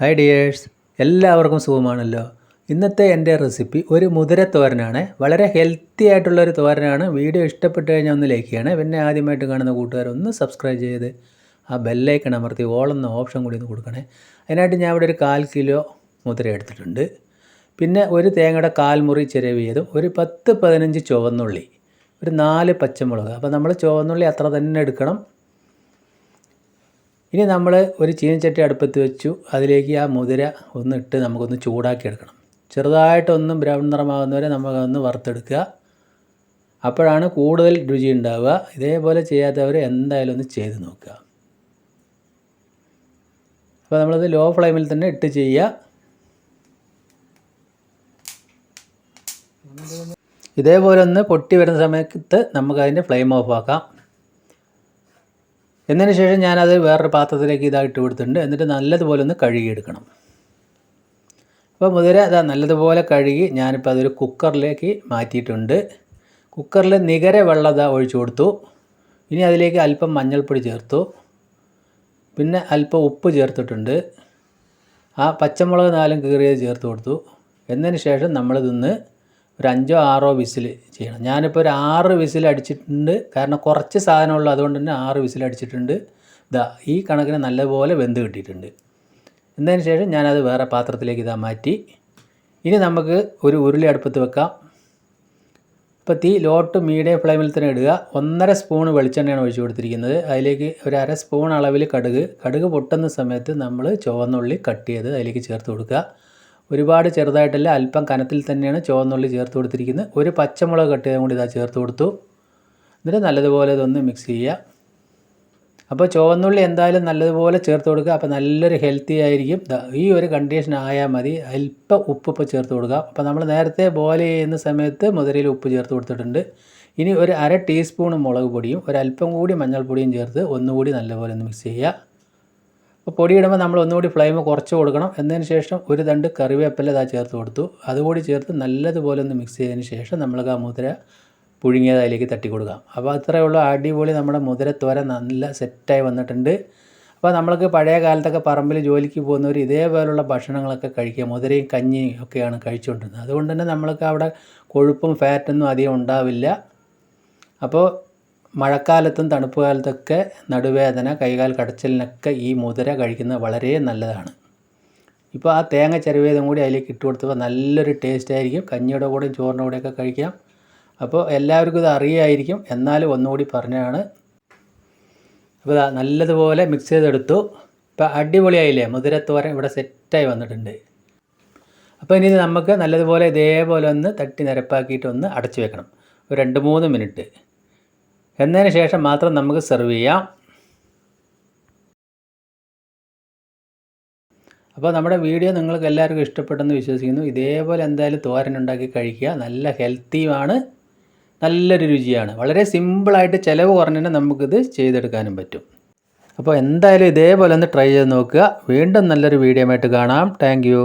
Hi dears, എല്ലാവർക്കും സുഖമാണല്ലോ. ഇന്നത്തെ എൻ്റെ റെസിപ്പി ഒരു മുതിര തോരനാണ്. വളരെ ഹെൽത്തി ആയിട്ടുള്ളൊരു തോരനാണ്. വീഡിയോ ഇഷ്ടപ്പെട്ട് കഴിഞ്ഞാൽ ഒന്ന് ലൈക്ക് ചെയ്യണേ. പിന്നെ ആദ്യമായിട്ട് കാണുന്ന കൂട്ടുകാരൊന്ന് സബ്സ്ക്രൈബ് ചെയ്ത് ആ ബെല്ലൈക്കൺ അമർത്തി ഓൾ എന്ന ഓപ്ഷൻ കൂടി ഒന്ന് കൊടുക്കണേ. അതിനായിട്ട് ഞാൻ ഇവിടെ ഒരു 1/4 കിലോ മുതിര എടുത്തിട്ടുണ്ട്. പിന്നെ ഒരു തേങ്ങയുടെ 1/4 മുറി ചിരവിയതും, ഒരു 10-15 ചുവന്നുള്ളി, ഒരു 4 പച്ചമുളക്. അപ്പോൾ നമ്മൾ ചുവന്നുള്ളി അത്ര തന്നെ എടുക്കണം. ഇനി നമ്മൾ ഒരു ചീനച്ചട്ടി അടുപ്പത്ത് വെച്ചു. അതിലേക്ക് ആ മുതിര ഒന്നിട്ട് നമുക്കൊന്ന് ചൂടാക്കി എടുക്കണം. ചെറുതായിട്ടൊന്ന് ബ്രൗൺ നിറമാകുന്നവരെ നമുക്കൊന്ന് വറുത്തെടുക്കുക. അപ്പോഴാണ് കൂടുതൽ രുചി ഉണ്ടാവുക. ഇതേപോലെ ചെയ്യാത്തവർ എന്തായാലും ഒന്ന് ചെയ്ത് നോക്കുക. അപ്പോൾ നമ്മളത് ലോ ഫ്ലെയിമിൽ തന്നെ ഇട്ട് ചെയ്യുക. ഇതേപോലെ ഒന്ന് പൊട്ടി വരുന്ന സമയത്ത് നമുക്കതിൻ്റെ ഫ്ലെയിം ഓഫ് ആക്കാം. എന്നതിന് ശേഷം ഞാനത് വേറൊരു പാത്രത്തിലേക്ക് ഇതായിട്ട് കൊടുത്തിട്ടുണ്ട്. എന്നിട്ട് നല്ലതുപോലെ ഒന്ന് കഴുകിയെടുക്കണം. അപ്പോൾ മുതിര ഇതാ നല്ലതുപോലെ കഴുകി ഞാനിപ്പോൾ അതൊരു കുക്കറിലേക്ക് മാറ്റിയിട്ടുണ്ട്. കുക്കറിൽ നികര വെള്ളം ഇതാ ഒഴിച്ചു കൊടുത്തു. ഇനി അതിലേക്ക് അല്പം മഞ്ഞൾപ്പൊടി ചേർത്തു. പിന്നെ അല്പം ഉപ്പ് ചേർത്തിട്ടുണ്ട്. ആ പച്ചമുളക് 4 കീറിയത് ചേർത്ത് കൊടുത്തു. എന്നതിന് ശേഷം നമ്മളിതൊന്ന് ഒരു 5-6 വിസിൽ ചെയ്യണം. ഞാനിപ്പോൾ ഒരു 6 വിസിൽ അടിച്ചിട്ടുണ്ട്. കാരണം കുറച്ച് സാധനമുള്ളൂ, അതുകൊണ്ട് തന്നെ 6 വിസിൽ അടിച്ചിട്ടുണ്ട്. ഇതാ ഈ കണക്കിന് നല്ലപോലെ വെന്ത് കിട്ടിയിട്ടുണ്ട്. എന്നതിന് ശേഷം ഞാനത് വേറെ പാത്രത്തിലേക്ക് ഇതാ മാറ്റി. ഇനി നമുക്ക് ഒരു ഉരുളി അടുപ്പത്ത് വെക്കാം. ഇപ്പോൾ തീ ലോ ടു മീഡിയം ഫ്ലെയിമിൽ തന്നെ ഇടുക. 1.5 സ്പൂൺ വെളിച്ചെണ്ണയാണ് ഒഴിച്ചു കൊടുത്തിരിക്കുന്നത്. അതിലേക്ക് ഒരു 1/2 സ്പൂൺ അളവിൽ കടുക് പൊട്ടുന്ന സമയത്ത് നമ്മൾ ചുവന്നുള്ളി കട്ട് ചെയ്ത് അതിലേക്ക് ചേർത്ത് കൊടുക്കുക. ഒരുപാട് ചെറുതായിട്ടല്ല, അല്പം കനത്തിൽ തന്നെയാണ് ചുവന്നുള്ളി ചേർത്ത് കൊടുത്തിരിക്കുന്നത്. ഒരു പച്ചമുളക് കട്ട് ചെയ്തും കൂടി ഇതാ ചേർത്ത് കൊടുത്തു. എന്നിട്ട് നല്ലതുപോലെ ഇതൊന്ന് മിക്സ് ചെയ്യുക. അപ്പോൾ ചുവന്നുള്ളി എന്തായാലും നല്ലതുപോലെ ചേർത്ത് കൊടുക്കുക. അപ്പോൾ നല്ലൊരു ഹെൽത്തി ആയിരിക്കും. ഈ ഒരു കണ്ടീഷൻ ആയാൽ മതി. അല്പം ഉപ്പ് ഇപ്പോൾ ചേർത്ത് കൊടുക്കുക. അപ്പോൾ നമ്മൾ നേരത്തെ ബോയിൽ ചെയ്യുന്ന സമയത്ത് മുതിരയിൽ ഉപ്പ് ചേർത്ത് കൊടുത്തിട്ടുണ്ട്. ഇനി ഒരു 1/2 ടീസ്പൂൺ മുളക് പൊടിയും ഒരല്പം കൂടി മഞ്ഞൾപ്പൊടിയും ചേർത്ത് ഒന്നുകൂടി നല്ലപോലെ ഒന്ന് മിക്സ് ചെയ്യുക. അപ്പോൾ പൊടിയിടുമ്പോൾ നമ്മൾ ഒന്നുകൂടി ഫ്ലെയിം കുറച്ച് കൊടുക്കണം. എന്നതിന് ശേഷം ഒരു തണ്ട് കറിവേപ്പില ഇതാ ചേർത്ത് കൊടുത്തു. അതുകൂടി ചേർത്ത് നല്ലതുപോലെ ഒന്ന് മിക്സ് ചെയ്തതിന് ശേഷം നമ്മൾക്ക് ആ മുതിര പുഴുങ്ങിയത് അതിലേക്ക് തട്ടി കൊടുക്കാം. അപ്പോൾ അത്രയേ ഉള്ളൂ. അടിപൊളി നമ്മുടെ മുതിരത്തോരൻ നല്ല സെറ്റായി വന്നിട്ടുണ്ട്. അപ്പോൾ നമ്മൾക്ക് പഴയ കാലത്തൊക്കെ പറമ്പിൽ ജോലിക്ക് പോകുന്നവർ ഇതേപോലുള്ള ഭക്ഷണങ്ങളൊക്കെ കഴിക്കുക. മുതിരയും കഞ്ഞിയും ഒക്കെയാണ് കഴിച്ചുകൊണ്ടിരുന്നത്. അതുകൊണ്ട് തന്നെ നമ്മൾക്ക് അവിടെ കൊഴുപ്പും ഫാറ്റൊന്നും അധികം ഉണ്ടാവില്ല. അപ്പോൾ മഴക്കാലത്തും തണുപ്പ് കാലത്തൊക്കെ നടുവേദന, കൈകാൽ കടച്ചിലിനൊക്കെ ഈ മുതിര കഴിക്കുന്നത് വളരെ നല്ലതാണ്. ഇപ്പോൾ ആ തേങ്ങ ചിരവിയതും കൂടി അതിലേക്ക് ഇട്ട് കൊടുത്തപ്പോൾ നല്ലൊരു ടേസ്റ്റ് ആയിരിക്കും. കഞ്ഞിയുടെ കൂടെയും ചോറിൻ്റെ കൂടെയൊക്കെ കഴിക്കാം. അപ്പോൾ എല്ലാവർക്കും ഇത് അറിയായിരിക്കും, എന്നാലും ഒന്നുകൂടി പറഞ്ഞതാണ്. അപ്പോൾ നല്ലതുപോലെ മിക്സ് ചെയ്തെടുത്തു. ഇപ്പോൾ അടിപൊളിയായില്ലേ, മുതിരത്തോരൻ ഇവിടെ സെറ്റായി വന്നിട്ടുണ്ട്. അപ്പോൾ ഇനി നമുക്ക് നല്ലതുപോലെ ഇതേപോലെ ഒന്ന് തട്ടി നിരപ്പാക്കിയിട്ട് ഒന്ന് അടച്ചു വെക്കണം ഒരു 2-3 മിനിറ്റ്. എന്നതിന് ശേഷം മാത്രം നമുക്ക് സെർവ് ചെയ്യാം. അപ്പോൾ നമ്മുടെ വീഡിയോ നിങ്ങൾക്ക് എല്ലാവർക്കും ഇഷ്ടപ്പെട്ടെന്ന് വിശ്വസിക്കുന്നു. ഇതേപോലെ എന്തായാലും തോരൻ ഉണ്ടാക്കി കഴിക്കുക. നല്ല ഹെൽത്തിയുമാണ്, നല്ലൊരു രുചിയാണ്. വളരെ സിമ്പിളായിട്ട് ചിലവ് കുറഞ്ഞിട്ട് നമുക്കിത് ചെയ്തെടുക്കാനും പറ്റും. അപ്പോൾ എന്തായാലും ഇതേപോലെ ഒന്ന് ട്രൈ ചെയ്ത് നോക്കുക. വീണ്ടും നല്ലൊരു വീഡിയോ ആയിട്ട് കാണാം. Thank you.